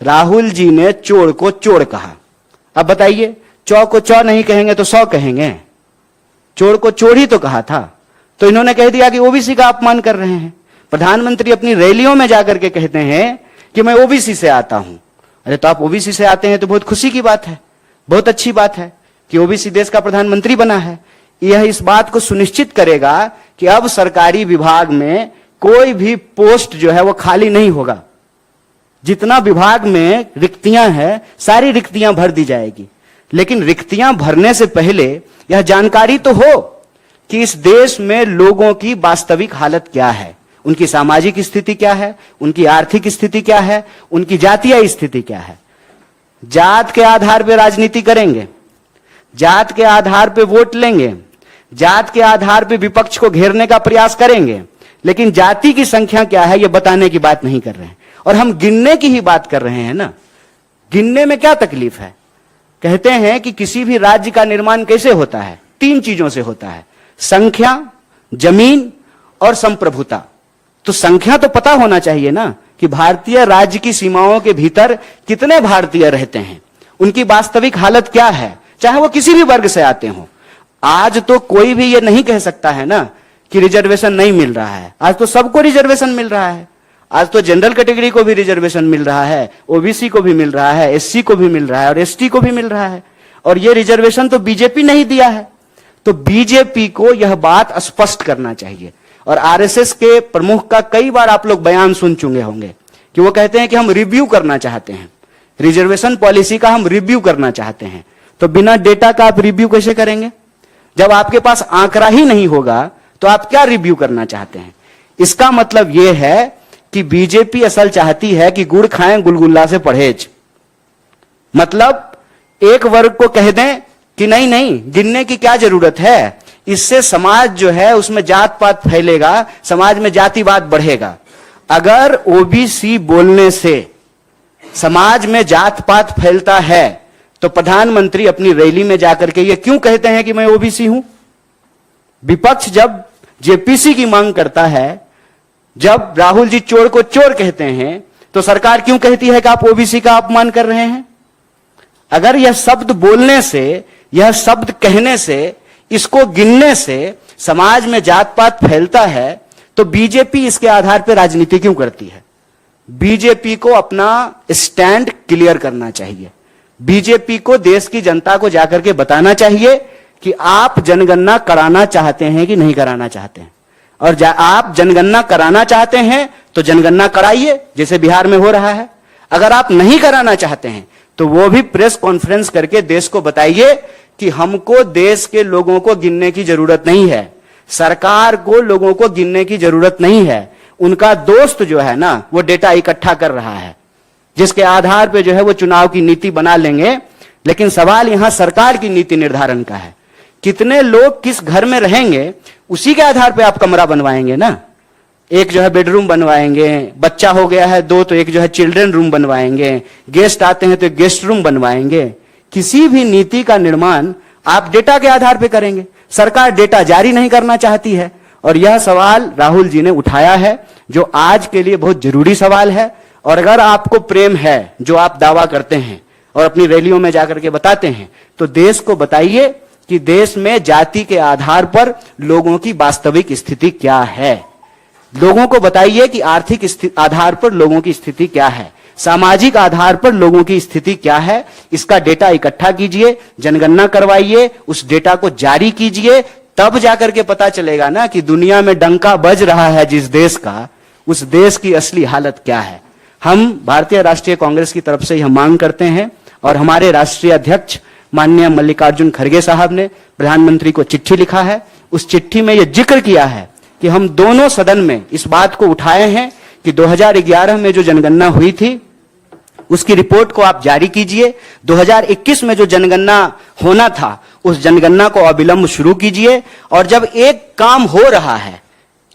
राहुल जी ने चोर को चोर कहा। अब बताइए, चौ को चौ नहीं कहेंगे तो सौ कहेंगे। चोर को चोर ही तो कहा था, तो इन्होंने कह दिया कि ओबीसी का अपमान कर रहे हैं। प्रधानमंत्री अपनी रैलियों में जाकर के कहते हैं कि मैं ओबीसी से आता हूं। अरे तो आप ओबीसी से आते हैं तो बहुत खुशी की बात है, बहुत अच्छी बात है कि ओबीसी देश का प्रधानमंत्री बना है। यह इस बात को सुनिश्चित करेगा कि अब सरकारी विभाग में कोई भी पोस्ट जो है वो खाली नहीं होगा। जितना विभाग में रिक्तियां हैं, सारी रिक्तियां भर दी जाएगी। लेकिन रिक्तियां भरने से पहले यह जानकारी तो हो कि इस देश में लोगों की वास्तविक हालत क्या है, उनकी सामाजिक स्थिति क्या है, उनकी आर्थिक स्थिति क्या है, उनकी जातीय स्थिति क्या है। जात के आधार पर राजनीति करेंगे, जात के आधार पर वोट लेंगे, जात के आधार पर विपक्ष को घेरने का प्रयास करेंगे, लेकिन जाति की संख्या क्या है यह बताने की बात नहीं कर रहे हैं। और हम गिनने की ही बात कर रहे हैं ना। गिनने में क्या तकलीफ है? कहते हैं कि किसी भी राज्य का निर्माण कैसे होता है? 3 चीजों से होता है, संख्या, जमीन और संप्रभुता। तो संख्या तो पता होना चाहिए ना कि भारतीय राज्य की सीमाओं के भीतर कितने भारतीय रहते हैं, उनकी वास्तविक हालत क्या है, चाहे वो किसी भी वर्ग से आते हो। आज तो कोई भी ये नहीं कह सकता है ना कि रिजर्वेशन नहीं मिल रहा है। आज तो सबको रिजर्वेशन मिल रहा है। आज तो जनरल कैटेगरी को भी रिजर्वेशन मिल रहा है, ओबीसी को भी मिल रहा है, एससी को भी मिल रहा है और एसटी को भी मिल रहा है। और ये रिजर्वेशन तो बीजेपी नहीं दिया है। तो बीजेपी को यह बात स्पष्ट करना चाहिए। और आरएसएस के प्रमुख का कई बार आप लोग बयान सुन चुके होंगे कि वो कहते हैं कि हम रिव्यू करना चाहते हैं, रिजर्वेशन पॉलिसी का हम रिव्यू करना चाहते हैं। तो बिना डेटा का आप रिव्यू कैसे करेंगे? जब आपके पास आंकड़ा ही नहीं होगा तो आप क्या रिव्यू करना चाहते हैं? इसका मतलब यह है कि बीजेपी असल चाहती है कि गुड़ खाएं गुलगुल्ला से परहेज। मतलब एक वर्ग को कह दें कि नहीं नहीं, गिनने की क्या जरूरत है, इससे समाज जो है उसमें जात पात फैलेगा, समाज में जातिवाद बढ़ेगा। अगर ओबीसी बोलने से समाज में जात पात फैलता है तो प्रधानमंत्री अपनी रैली में जाकर के ये क्यों कहते हैं कि मैं ओबीसी हूं? विपक्ष जब जेपीसी की मांग करता है, जब राहुल जी चोर को चोर कहते हैं, तो सरकार क्यों कहती है कि आप ओबीसी का अपमान कर रहे हैं? अगर यह शब्द बोलने से, यह शब्द कहने से, इसको गिनने से समाज में जात पात फैलता है तो बीजेपी इसके आधार पर राजनीति क्यों करती है? बीजेपी को अपना स्टैंड क्लियर करना चाहिए। बीजेपी को देश की जनता को जाकर के बताना चाहिए कि आप जनगणना कराना चाहते हैं कि नहीं कराना चाहते हैं। और आप जनगणना कराना चाहते हैं तो जनगणना कराइए, जैसे बिहार में हो रहा है। अगर आप नहीं कराना चाहते हैं तो वो भी प्रेस कॉन्फ्रेंस करके देश को बताइए कि हमको देश के लोगों को गिनने की जरूरत नहीं है, सरकार को लोगों को गिनने की जरूरत नहीं है। उनका दोस्त जो है ना वो डेटा इकट्ठा कर रहा है, जिसके आधार पे जो है वो चुनाव की नीति बना लेंगे। लेकिन सवाल यहां सरकार की नीति निर्धारण का है। कितने लोग किस घर में रहेंगे उसी के आधार पे आप कमरा बनवाएंगे ना। एक जो है बेडरूम बनवाएंगे, बच्चा हो गया है 2 तो एक जो है चिल्ड्रन रूम बनवाएंगे, गेस्ट आते हैं तो एक गेस्ट रूम बनवाएंगे। किसी भी नीति का निर्माण आप डेटा के आधार पे करेंगे। सरकार डेटा जारी नहीं करना चाहती है और यह सवाल राहुल जी ने उठाया है, जो आज के लिए बहुत जरूरी सवाल है। और अगर आपको प्रेम है, जो आप दावा करते हैं और अपनी रैलियों में जाकर के बताते हैं, तो देश को बताइए कि देश में जाति के आधार पर लोगों की वास्तविक स्थिति क्या है। लोगों को बताइए कि आर्थिक आधार पर लोगों की स्थिति क्या है, सामाजिक आधार पर लोगों की स्थिति क्या है। इसका डेटा इकट्ठा कीजिए, जनगणना करवाइए, उस डेटा को जारी कीजिए, तब जाकर के पता चलेगा ना कि दुनिया में डंका बज रहा है जिस देश का, उस देश की असली हालत क्या है। हम भारतीय राष्ट्रीय कांग्रेस की तरफ से यह मांग करते हैं और हमारे राष्ट्रीय अध्यक्ष माननीय मल्लिकार्जुन खड़गे साहब ने प्रधानमंत्री को चिट्ठी लिखा है। उस चिट्ठी में यह जिक्र किया है कि हम दोनों सदन में इस बात को उठाए हैं कि 2011 में जो जनगणना हुई थी उसकी रिपोर्ट को आप जारी कीजिए। 2021 में जो जनगणना होना था उस जनगणना को अविलंब शुरू कीजिए। और जब एक काम हो रहा है,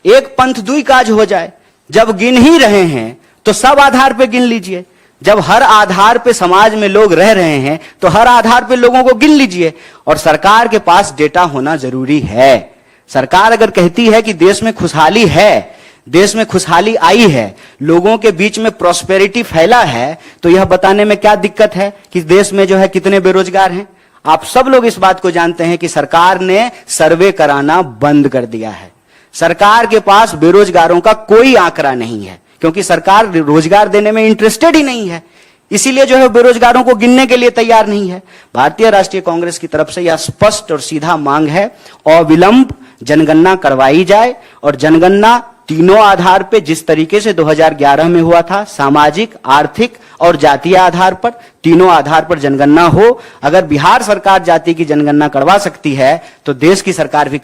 एक पंथ दुई काज हो जाए, जब गिन ही रहे हैं तो सब आधार पे गिन लीजिए। जब हर आधार पे समाज में लोग रह रहे हैं तो हर आधार पे लोगों को गिन लीजिए। और सरकार के पास डेटा होना जरूरी है। सरकार अगर कहती है कि देश में खुशहाली है, देश में खुशहाली आई है, लोगों के बीच में प्रॉस्पेरिटी फैला है, तो यह बताने में क्या दिक्कत है कि देश में जो है कितने बेरोजगार हैं? आप सब लोग इस बात को जानते हैं कि सरकार ने सर्वे कराना बंद कर दिया है। सरकार के पास बेरोजगारों का कोई आंकड़ा नहीं है, क्योंकि सरकार रोजगार देने में इंटरेस्टेड ही नहीं है। इसीलिए जो है बेरोजगारों को गिनने के लिए तैयार नहीं है। भारतीय राष्ट्रीय कांग्रेस की तरफ से यह स्पष्ट और सीधा मांग है, अविलंब जनगणना करवाई जाए और जनगणना तीनों आधार पे, जिस तरीके से 2011 में हुआ था, सामाजिक, आर्थिक और जातीय आधार पर, तीनों आधार पर जनगणना हो। अगर बिहार सरकार जाति की जनगणना करवा सकती है तो देश की सरकार भी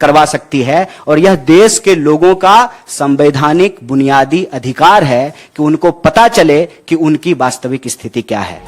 करवा सकती है, और यह देश के लोगों का संवैधानिक बुनियादी अधिकार है कि उनको पता चले कि उनकी वास्तविक स्थिति क्या है।